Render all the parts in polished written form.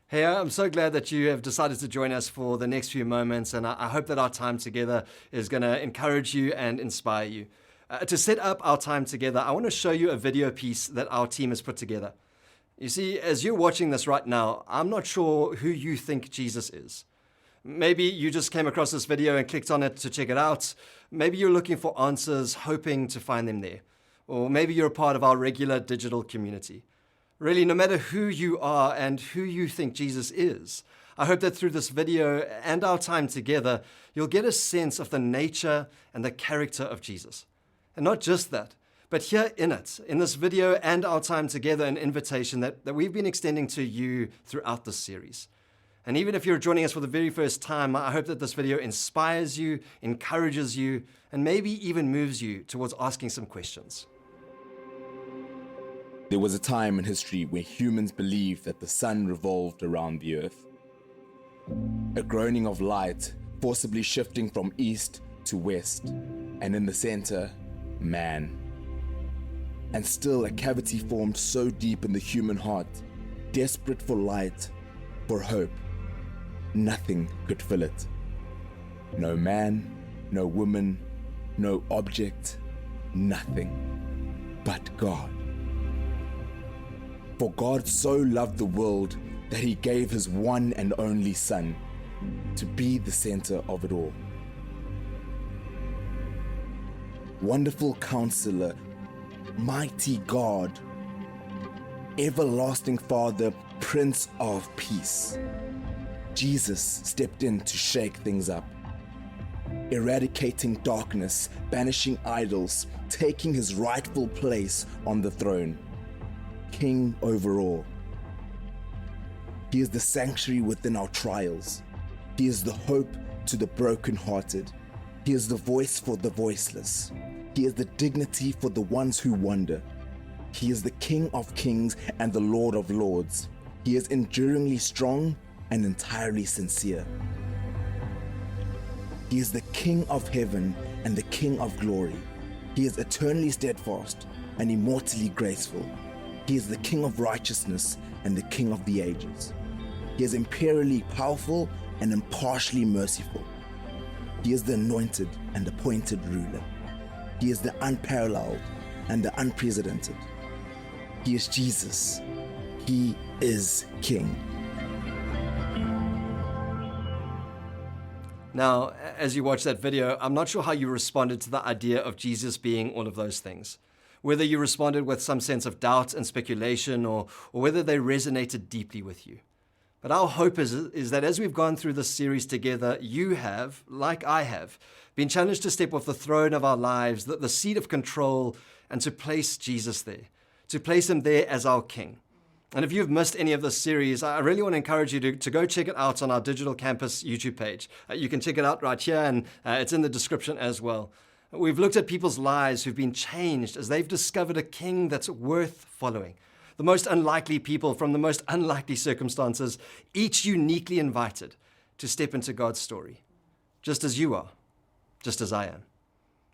Hey, I'm so glad that you have decided to join us for the next few moments, and I hope that our time together is going to encourage you and inspire you. To set up our time together, I want to show you a video piece that our team has put together. You see, as you're watching this right now, I'm not sure who you think Jesus is. Maybe you just came across this video and clicked on it to check it out. Maybe you're looking for answers, hoping to find them there. Or maybe you're a part of our regular digital community. Really, no matter who you are and who you think Jesus is, I hope that through this video and our time together, you'll get a sense of the nature and the character of Jesus. And not just that, but here in it, in this video and our time together, an invitation that we've been extending to you throughout this series. And even if you're joining us for the very first time, I hope that this video inspires you, encourages you, and maybe even moves you towards asking some questions. There was a time in history where humans believed that the sun revolved around the earth. A groaning of light forcibly shifting from east to west, and in the center, man. And still a cavity formed so deep in the human heart, desperate for light, for hope. Nothing could fill it. No man, no woman, no object, nothing but God. For God so loved the world that he gave his one and only Son to be the center of it all. Wonderful Counselor, mighty God, everlasting Father, Prince of Peace. Jesus stepped in to shake things up, eradicating darkness, banishing idols, taking his rightful place on the throne. King over all. He is the sanctuary within our trials. He is the hope to the brokenhearted. He is the voice for the voiceless. He is the dignity for the ones who wander. He is the King of kings and the Lord of lords. He is enduringly strong and entirely sincere. He is the King of heaven and the King of glory. He is eternally steadfast and immortally graceful. He is the King of righteousness and the King of the ages. He is imperially powerful and impartially merciful. He is the anointed and appointed ruler. He is the unparalleled and the unprecedented. He is Jesus. He is King. Now, as you watch that video, I'm not sure how you responded to the idea of Jesus being all of those things. Whether you responded with some sense of doubt and speculation, or whether they resonated deeply with you. But our hope is that as we've gone through this series together, you have, like I have, been challenged to step off the throne of our lives, the seat of control, and to place Jesus there, to place him there as our King. And if you've missed any of this series, I really want to encourage you to go check it out on our Digital Campus YouTube page. You can check it out right here, and it's in the description as well. We've looked at people's lives who've been changed as they've discovered a king that's worth following. The most unlikely people from the most unlikely circumstances, each uniquely invited to step into God's story, just as you are, just as I am.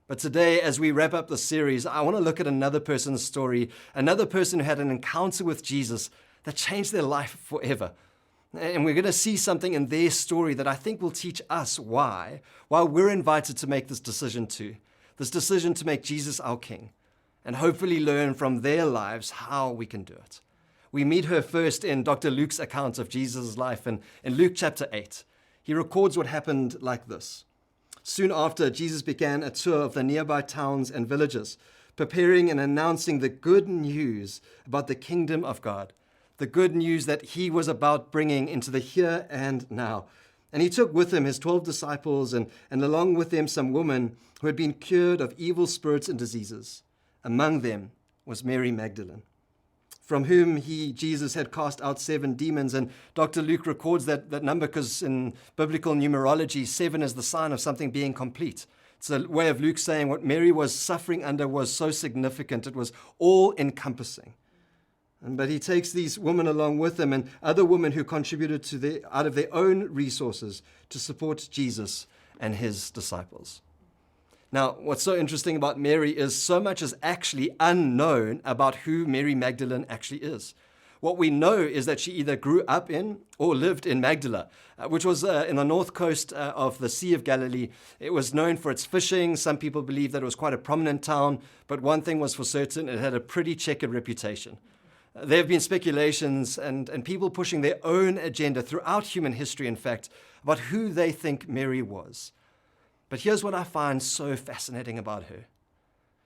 But today, as we wrap up the series, I want to look at another person's story, another person who had an encounter with Jesus that changed their life forever. And we're going to see something in their story that I think will teach us why we're invited to make this decision too. This decision to make Jesus our King, and hopefully learn from their lives how we can do it. We meet her first in Dr. Luke's account of Jesus' life, and in Luke chapter 8, he records what happened like this. Soon after, Jesus began a tour of the nearby towns and villages, preparing and announcing the good news about the kingdom of God, the good news that he was about bringing into the here and now. And he took with him his 12 disciples and along with them some women who had been cured of evil spirits and diseases. Among them was Mary Magdalene, from whom Jesus had cast out 7 demons. And Dr. Luke records that number because in biblical numerology, 7 is the sign of something being complete. It's a way of Luke saying what Mary was suffering under was so significant, it was all-encompassing. But he takes these women along with him and other women who contributed out of their own resources to support Jesus and his disciples. Now, what's so interesting about Mary is so much is actually unknown about who Mary Magdalene actually is. What we know is that she either grew up in or lived in Magdala, which was in the north coast of the Sea of Galilee. It was known for its fishing. Some people believe that it was quite a prominent town, but one thing was for certain, it had a pretty checkered reputation. There have been speculations and people pushing their own agenda throughout human history, in fact, about who they think Mary was. But here's what I find so fascinating about her.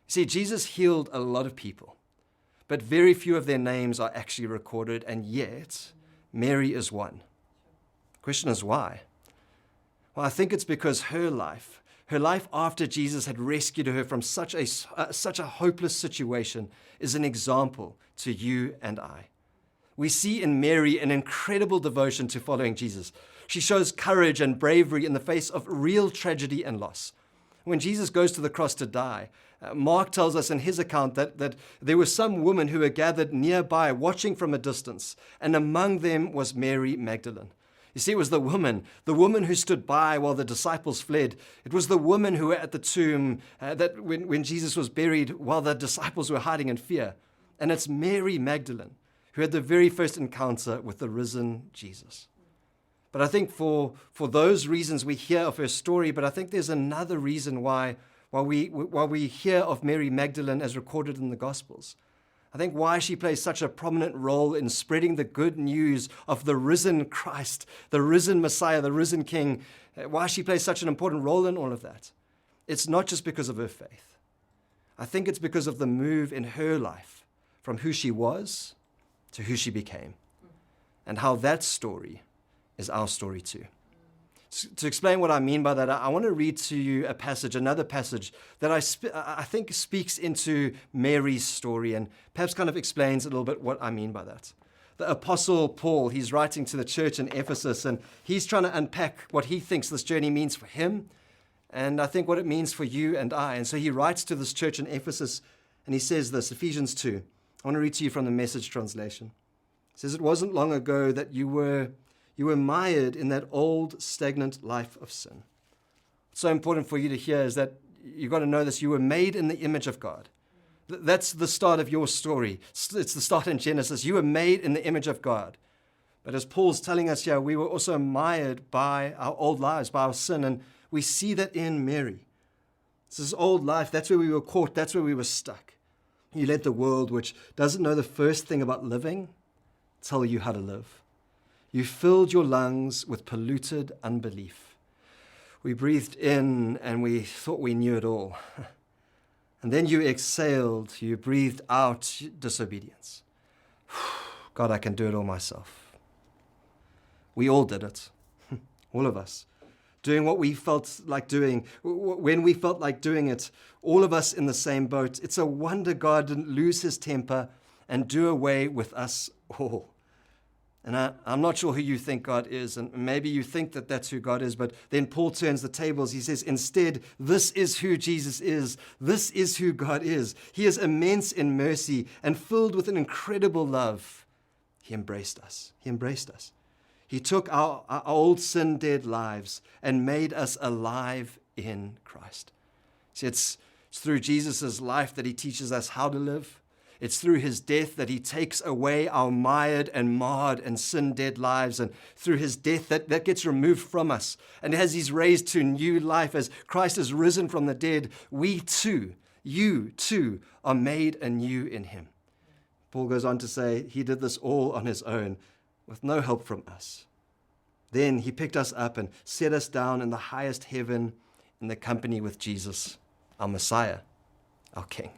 See, Jesus healed a lot of people, but very few of their names are actually recorded, and yet Mary is one. The question is why? Well, I think it's because her life after Jesus had rescued her from such a hopeless situation, is an example to you and I. We see in Mary an incredible devotion to following Jesus. She shows courage and bravery in the face of real tragedy and loss. When Jesus goes to the cross to die, Mark tells us in his account that there were some women who were gathered nearby watching from a distance, and among them was Mary Magdalene. You see, it was the woman who stood by while the disciples fled. It was the woman who were at the tomb that when Jesus was buried while the disciples were hiding in fear. And it's Mary Magdalene who had the very first encounter with the risen Jesus. But I think for those reasons we hear of her story, but I think there's another reason why we hear of Mary Magdalene as recorded in the Gospels. I think why she plays such a prominent role in spreading the good news of the risen Christ, the risen Messiah, the risen King, why she plays such an important role in all of that. It's not just because of her faith. I think it's because of the move in her life from who she was to who she became, and how that story is our story too. To explain what I mean by that, I want to read to you another passage that I think speaks into Mary's story and perhaps kind of explains a little bit what I mean by that. The Apostle Paul, he's writing to the church in Ephesus, and he's trying to unpack what he thinks this journey means for him, and I think what it means for you and I. And so he writes to this church in Ephesus, and he says this, Ephesians 2. I want to read to you from the Message translation. It says, "It wasn't long ago that you were mired in that old, stagnant life of sin." What's so important for you to hear is that you've got to know this. You were made in the image of God. That's the start of your story. It's the start in Genesis. You were made in the image of God. But as Paul's telling us here, we were also mired by our old lives, by our sin, and we see that in Mary. It's this old life. That's where we were caught. That's where we were stuck. You let the world, which doesn't know the first thing about living, tell you how to live. You filled your lungs with polluted unbelief. We breathed in and we thought we knew it all. And then you exhaled, you breathed out disobedience. God, I can do it all myself. We all did it, all of us. Doing what we felt like doing, when we felt like doing it, all of us in the same boat. It's a wonder God didn't lose his temper and do away with us all. And I'm not sure who you think God is, and maybe you think that that's who God is, but then Paul turns the tables. He says, instead, this is who Jesus is. This is who God is. He is immense in mercy and filled with an incredible love. He embraced us. He embraced us. He took our old sin-dead lives and made us alive in Christ. See, it's through Jesus' life that he teaches us how to live. It's through his death that he takes away our mired and marred and sin-dead lives. And through his death, that gets removed from us. And as he's raised to new life, as Christ is risen from the dead, we too, you too, are made anew in him. Paul goes on to say he did this all on his own, with no help from us. Then he picked us up and set us down in the highest heaven in the company with Jesus, our Messiah, our King.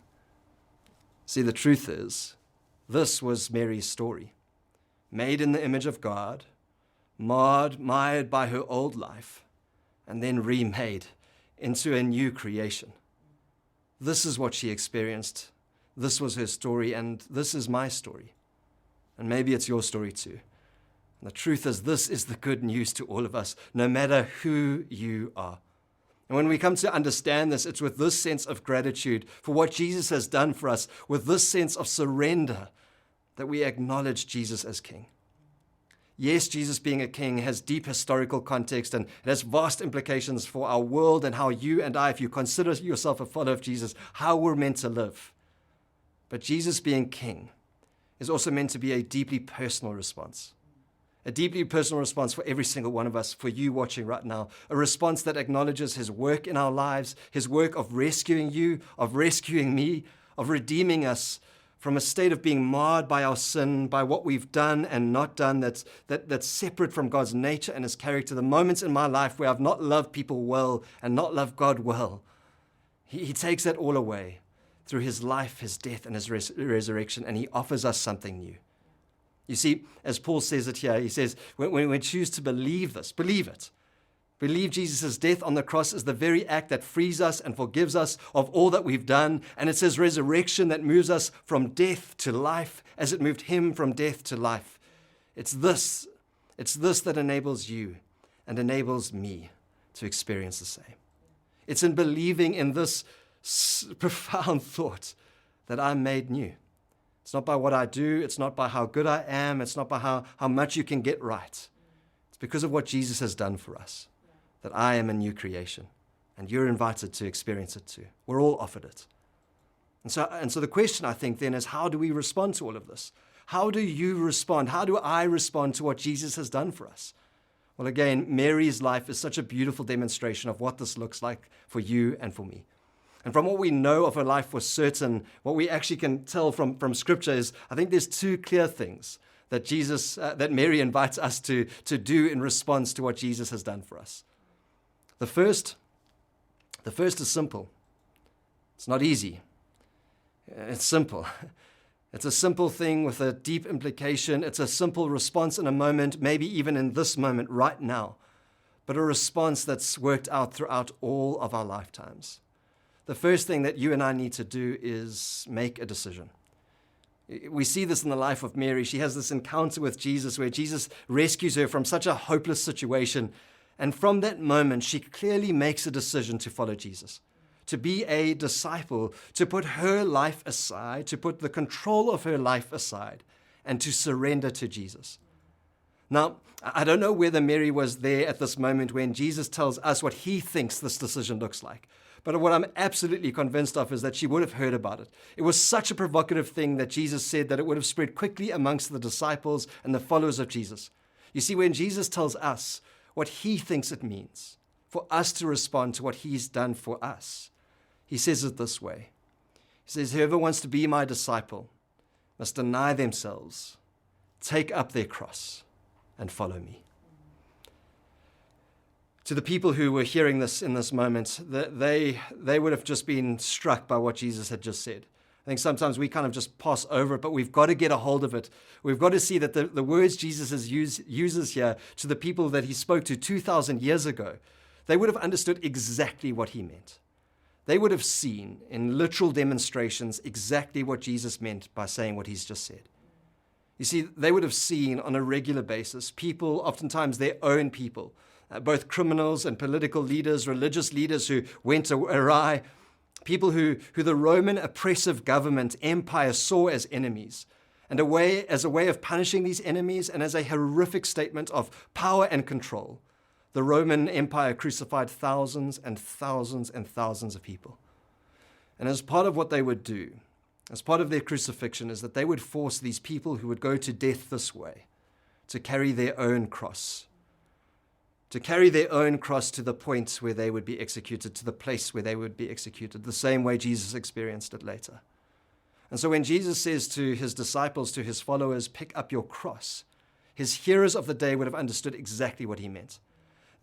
See, the truth is, this was Mary's story. Made in the image of God, mired by her old life, and then remade into a new creation. This is what she experienced. This was her story, and this is my story. And maybe it's your story too. And the truth is, this is the good news to all of us, no matter who you are. And when we come to understand this, it's with this sense of gratitude for what Jesus has done for us, with this sense of surrender, that we acknowledge Jesus as King. Yes, Jesus being a king has deep historical context and it has vast implications for our world and how you and I, if you consider yourself a follower of Jesus, how we're meant to live. But Jesus being king is also meant to be a deeply personal response. A deeply personal response for every single one of us, for you watching right now. A response that acknowledges his work in our lives, his work of rescuing you, of rescuing me, of redeeming us from a state of being marred by our sin, by what we've done and not done that's separate from God's nature and his character. The moments in my life where I've not loved people well and not loved God well, he takes that all away through his life, his death, and his resurrection, and he offers us something new. You see, as Paul says it here, he says, when we choose to believe this, believe it. Believe Jesus' death on the cross is the very act that frees us and forgives us of all that we've done. And it's his resurrection that moves us from death to life as it moved him from death to life. It's this that enables you and enables me to experience the same. It's in believing in this profound thought that I'm made new. It's not by what I do. It's not by how good I am. It's not by how much you can get right. It's because of what Jesus has done for us that I am a new creation, and you're invited to experience it too. We're all offered it. And so the question, I think, then is, how do we respond to all of this? How do you respond? How do I respond to what Jesus has done for us? Well, again, Mary's life is such a beautiful demonstration of what this looks like for you and for me. And from what we know of her life for certain, what we actually can tell from Scripture is, I think there's two clear things that that Mary invites us to do in response to what Jesus has done for us. The first is simple. It's not easy. It's simple. It's a simple thing with a deep implication. It's a simple response in a moment, maybe even in this moment right now, but a response that's worked out throughout all of our lifetimes. The first thing that you and I need to do is make a decision. We see this in the life of Mary. She has this encounter with Jesus where Jesus rescues her from such a hopeless situation. And from that moment, she clearly makes a decision to follow Jesus, to be a disciple, to put her life aside, to put the control of her life aside, and to surrender to Jesus. Now, I don't know whether Mary was there at this moment when Jesus tells us what he thinks this decision looks like. But what I'm absolutely convinced of is that she would have heard about it. It was such a provocative thing that Jesus said that it would have spread quickly amongst the disciples and the followers of Jesus. You see, when Jesus tells us what he thinks it means for us to respond to what he's done for us, he says it this way. He says, whoever wants to be my disciple must deny themselves, take up their cross, and follow me. To the people who were hearing this in this moment, they would have just been struck by what Jesus had just said. I think sometimes we kind of just pass over it, but we've got to get a hold of it. We've got to see that the words Jesus uses here to the people that he spoke to 2,000 years ago, they would have understood exactly what he meant. They would have seen in literal demonstrations exactly what Jesus meant by saying what he's just said. You see, they would have seen on a regular basis people, oftentimes their own people, both criminals and political leaders, religious leaders who went awry, people who the Roman oppressive government empire saw as enemies, and as a way of punishing these enemies and as a horrific statement of power and control. The Roman Empire crucified thousands and thousands and thousands of people. And as part of what they would do, as part of their crucifixion, is that they would force these people who would go to death this way to carry their own cross. To carry their own cross to the point where they would be executed, to the place where they would be executed, the same way Jesus experienced it later. And so when Jesus says to his disciples, to his followers, pick up your cross, his hearers of the day would have understood exactly what he meant.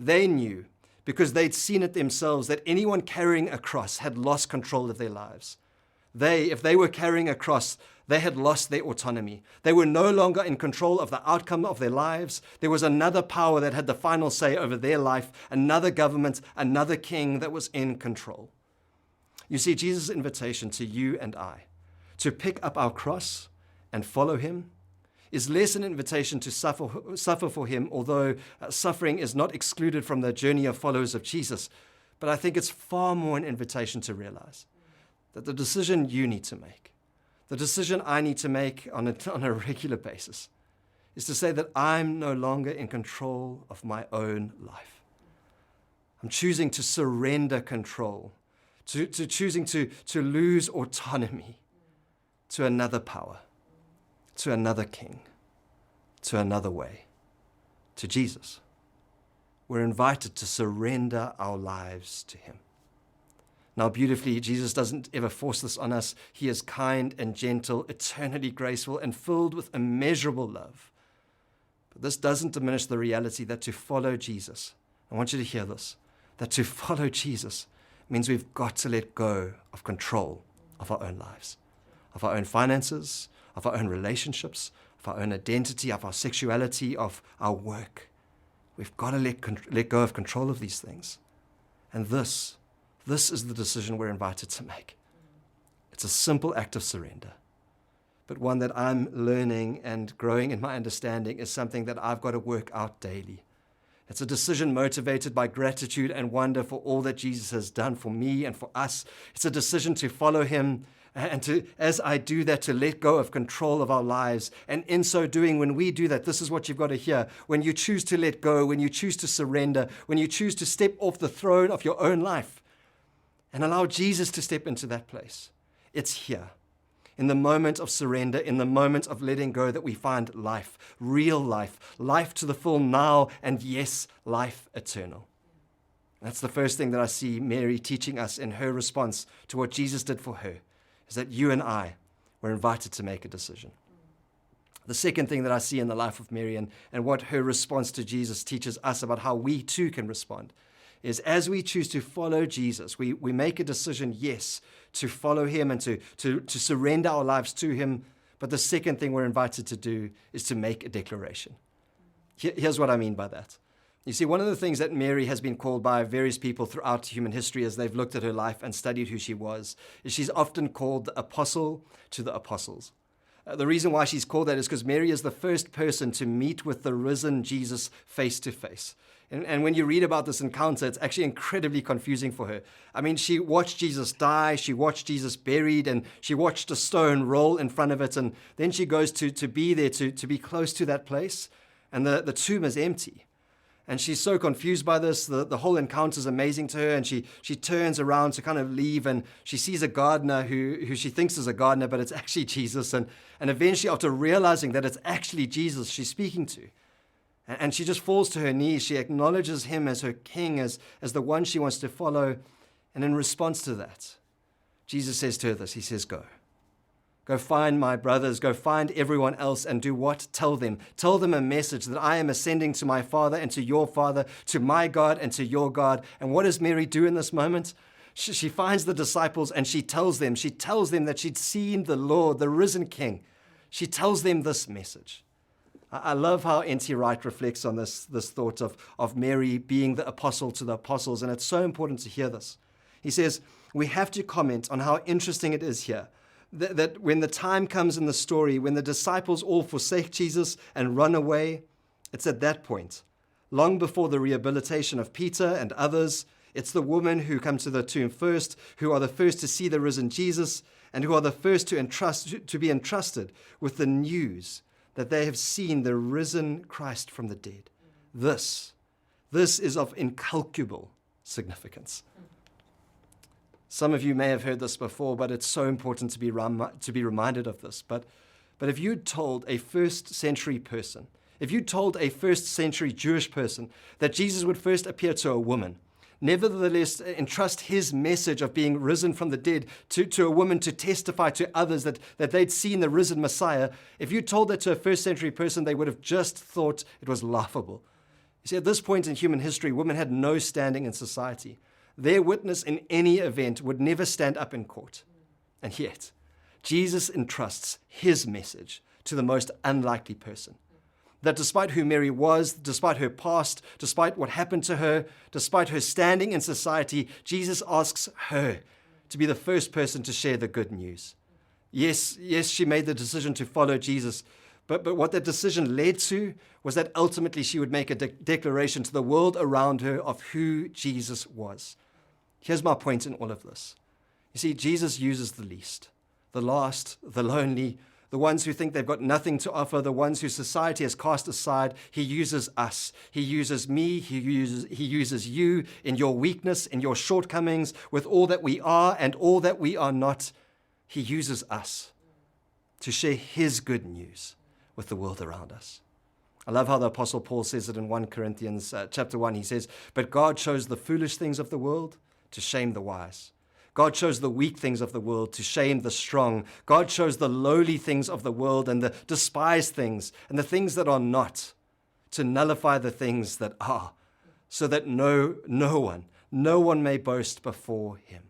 They knew, because they'd seen it themselves, that anyone carrying a cross had lost control of their lives. If they were carrying a cross, they had lost their autonomy. They were no longer in control of the outcome of their lives. There was another power that had the final say over their life, another government, another king that was in control. You see, Jesus' invitation to you and I to pick up our cross and follow him is less an invitation to suffer for him, although suffering is not excluded from the journey of followers of Jesus. But I think it's far more an invitation to realize that the decision you need to make, the decision I need to make on a regular basis, is to say that I'm no longer in control of my own life. I'm choosing to surrender control, to choosing to lose autonomy to another power. to another king, to another way, to Jesus. We're invited to surrender our lives to him. Now, beautifully, Jesus doesn't ever force this on us. He is kind and gentle, eternally graceful, and filled with immeasurable love. But this doesn't diminish the reality that to follow Jesus, I want you to hear this, that to follow Jesus means we've got to let go of control of our own lives, of our own finances, of our own relationships, of our own identity, of our sexuality, of our work. We've got to let go of control of these things. And this is the decision we're invited to make. It's a simple act of surrender, but one that I'm learning and growing in my understanding is something that I've got to work out daily. It's a decision motivated by gratitude and wonder for all that Jesus has done for me and for us. It's a decision to follow him and to, as I do that, to let go of control of our lives. And in so doing, when we do that, this is what you've got to hear. When you choose to let go, when you choose to surrender, when you choose to step off the throne of your own life and allow Jesus to step into that place, it's here, in the moment of surrender, in the moment of letting go, that we find life, real life, life to the full now, and yes, life eternal. That's the first thing that I see Mary teaching us in her response to what Jesus did for her, is that you and I were invited to make a decision. The second thing that I see in the life of Mary and what her response to Jesus teaches us about how we too can respond is as we choose to follow Jesus, we make a decision, yes, to follow him and to surrender our lives to him. But the second thing we're invited to do is to make a declaration. Here's what I mean by that. You see, one of the things that Mary has been called by various people throughout human history as they've looked at her life and studied who she was, is she's often called the apostle to the apostles. The reason why she's called that is because Mary is the first person to meet with the risen Jesus face to face. And when you read about this encounter, it's actually incredibly confusing for her. I mean, she watched Jesus die, she watched Jesus buried, and she watched a stone roll in front of it, and then she goes to be there, to be close to that place, and the tomb is empty. And she's so confused by this. The whole encounter is amazing to her, and she turns around to kind of leave, and she sees a gardener who she thinks is a gardener, but it's actually Jesus. And eventually, after realizing that it's actually Jesus she's speaking to, and she just falls to her knees. She acknowledges him as her king, as the one she wants to follow. And in response to that, Jesus says to her this. He says, go. Go find my brothers. Go find everyone else and do what? Tell them. Tell them a message that I am ascending to my Father and to your Father, to my God and to your God. And what does Mary do in this moment? She finds the disciples and she tells them that she'd seen the Lord, the risen King. She tells them this message. I love how N.T. Wright reflects on this thought of Mary being the apostle to the apostles, and it's so important to hear this. He says, we have to comment on how interesting it is here that when the time comes in the story, when the disciples all forsake Jesus and run away, it's at that point, long before the rehabilitation of Peter and others, it's the women who come to the tomb first, who are the first to see the risen Jesus, and who are the first to be entrusted with the news that they have seen the risen Christ from the dead. This is of incalculable significance. Some of you may have heard this before, but it's so important to be reminded of this. But if you told a first century person, if you told a first century Jewish person that Jesus would first appear to a woman, nevertheless entrust his message of being risen from the dead to a woman to testify to others that they'd seen the risen Messiah, if you told that to a first century person, they would have just thought it was laughable. You see, at this point in human history, women had no standing in society. Their witness in any event would never stand up in court. And yet, Jesus entrusts his message to the most unlikely person. That despite who Mary was, despite her past, despite what happened to her, despite her standing in society, Jesus asks her to be the first person to share the good news. Yes, she made the decision to follow Jesus, but what that decision led to was that ultimately she would make a declaration to the world around her of who Jesus was. Here's my point in all of this. You see, Jesus uses the least, the last, the lonely, the ones who think they've got nothing to offer, the ones who society has cast aside. He uses us. He uses me. He uses you in your weakness, in your shortcomings, with all that we are and all that we are not. He uses us to share his good news with the world around us. I love how the Apostle Paul says it in 1 Corinthians chapter 1. He says, "But God chose the foolish things of the world to shame the wise. God chose the weak things of the world to shame the strong. God chose the lowly things of the world and the despised things and the things that are not to nullify the things that are, so that no one may boast before him."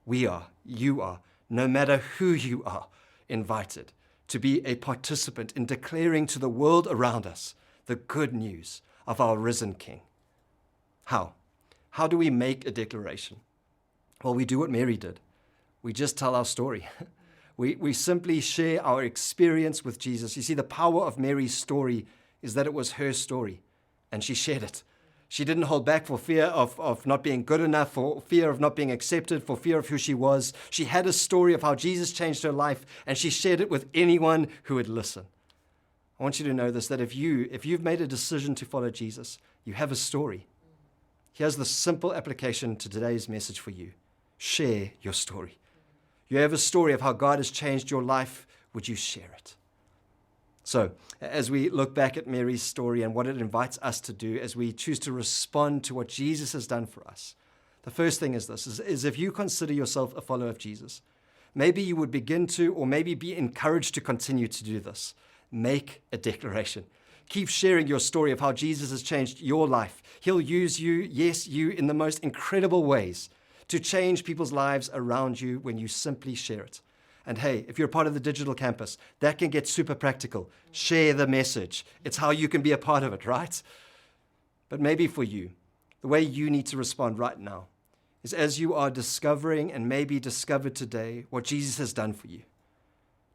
You are, no matter who you are, invited to be a participant in declaring to the world around us the good news of our risen King. How? How do we make a declaration? Well, we do what Mary did. We just tell our story. We simply share our experience with Jesus. You see, the power of Mary's story is that it was her story, and she shared it. She didn't hold back for fear of not being good enough, for fear of not being accepted, for fear of who she was. She had a story of how Jesus changed her life, and she shared it with anyone who would listen. I want you to know this, that if you've made a decision to follow Jesus, you have a story. Here's the simple application to today's message for you. Share your story. You have a story of how God has changed your life. Would you share it? So, as we look back at Mary's story and what it invites us to do as we choose to respond to what Jesus has done for us, the first thing is this, is if you consider yourself a follower of Jesus, maybe you would begin to, or maybe be encouraged to continue to do this. Make a declaration. Keep sharing your story of how Jesus has changed your life. He'll use you, yes, you, in the most incredible ways to change people's lives around you when you simply share it. And hey, if you're part of the digital campus, that can get super practical. Share the message. It's how you can be a part of it, right? But maybe for you, the way you need to respond right now is as you are discovering and maybe discovered today what Jesus has done for you.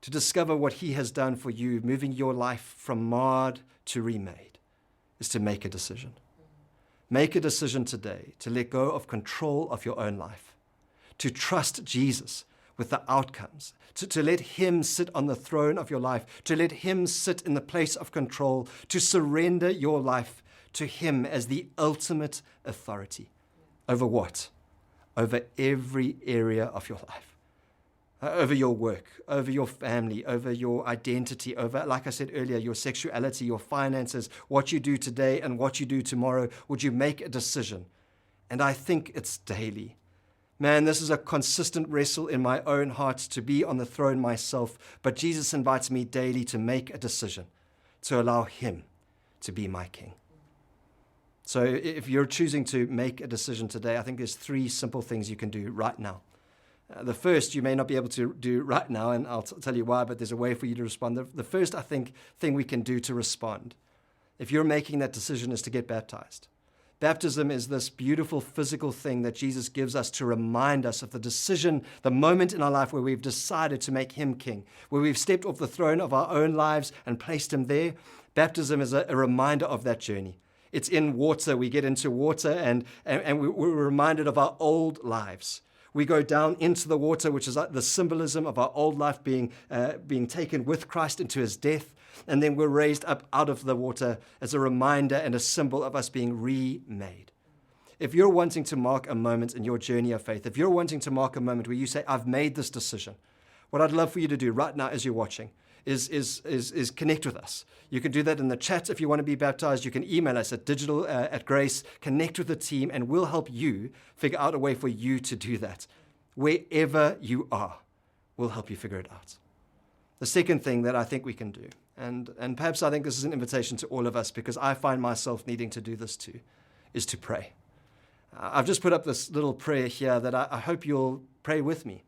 To discover what he has done for you, moving your life from marred to remade, is to make a decision. Make a decision today to let go of control of your own life, to trust Jesus with the outcomes, to let him sit on the throne of your life, to let him sit in the place of control, to surrender your life to him as the ultimate authority. Over what? Over every area of your life. Over your work, over your family, over your identity, over, like I said earlier, your sexuality, your finances, what you do today and what you do tomorrow. Would you make a decision? And I think it's daily. Man, this is a consistent wrestle in my own heart to be on the throne myself, but Jesus invites me daily to make a decision, to allow him to be my king. So if you're choosing to make a decision today, I think there's 3 simple things you can do right now. The first you may not be able to do right now, and I'll tell you why, but there's a way for you to respond. The first, I think, thing we can do to respond, if you're making that decision, is to get baptized. Baptism is this beautiful physical thing that Jesus gives us to remind us of the decision, the moment in our life where we've decided to make him king, where we've stepped off the throne of our own lives and placed him there. Baptism is a reminder of that journey. It's in water. We get into water and we're reminded of our old lives. We go down into the water, which is the symbolism of our old life being taken with Christ into his death. And then we're raised up out of the water as a reminder and a symbol of us being remade. If you're wanting to mark a moment in your journey of faith, if you're wanting to mark a moment where you say, I've made this decision, what I'd love for you to do right now as you're watching is connect with us. You can do that in the chat if you want to be baptized. You can email us at digital@grace, connect with the team, and we'll help you figure out a way for you to do that. Wherever you are, we'll help you figure it out. The second thing that I think we can do, and perhaps I think this is an invitation to all of us because I find myself needing to do this too, is to pray. I've just put up this little prayer here that I hope you'll pray with me.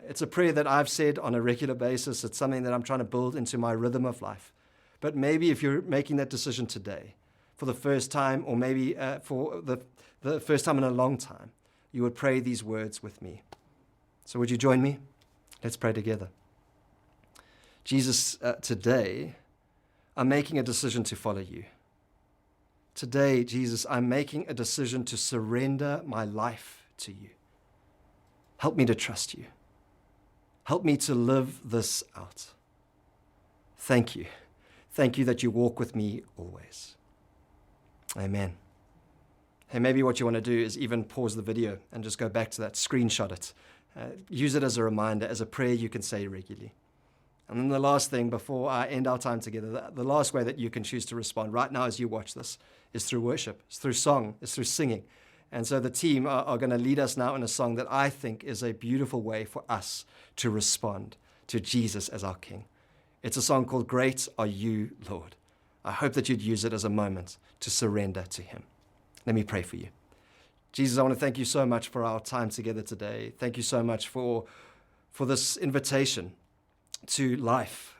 It's a prayer that I've said on a regular basis. It's something that I'm trying to build into my rhythm of life. But maybe if you're making that decision today for the first time, or maybe for the first time in a long time, you would pray these words with me. So would you join me? Let's pray together. Jesus, today, I'm making a decision to follow you. Today, Jesus, I'm making a decision to surrender my life to you. Help me to trust you. Help me to live this out. Thank you. Thank you that you walk with me always. Amen. Hey, maybe what you want to do is even pause the video and just go back to that, screenshot it. Use it as a reminder, as a prayer you can say regularly. And then the last thing before I end our time together, the last way that you can choose to respond right now as you watch this is through worship, it's through song, it's through singing. And so the team are going to lead us now in a song that I think is a beautiful way for us to respond to Jesus as our King. It's a song called Great Are You, Lord. I hope that you'd use it as a moment to surrender to Him. Let me pray for you. Jesus, I want to thank you so much for our time together today. Thank you so much for this invitation to life,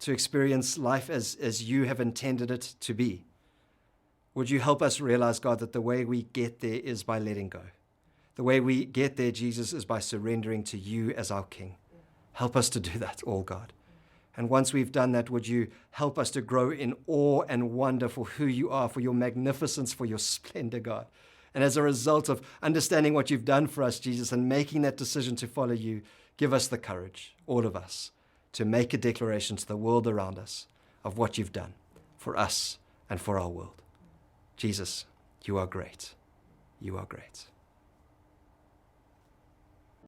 to experience life as you have intended it to be. Would you help us realize, God, that the way we get there is by letting go. The way we get there, Jesus, is by surrendering to you as our King. Help us to do that, all God. And once we've done that, would you help us to grow in awe and wonder for who you are, for your magnificence, for your splendor, God. And as a result of understanding what you've done for us, Jesus, and making that decision to follow you, give us the courage, all of us, to make a declaration to the world around us of what you've done for us and for our world. Jesus, you are great. You are great.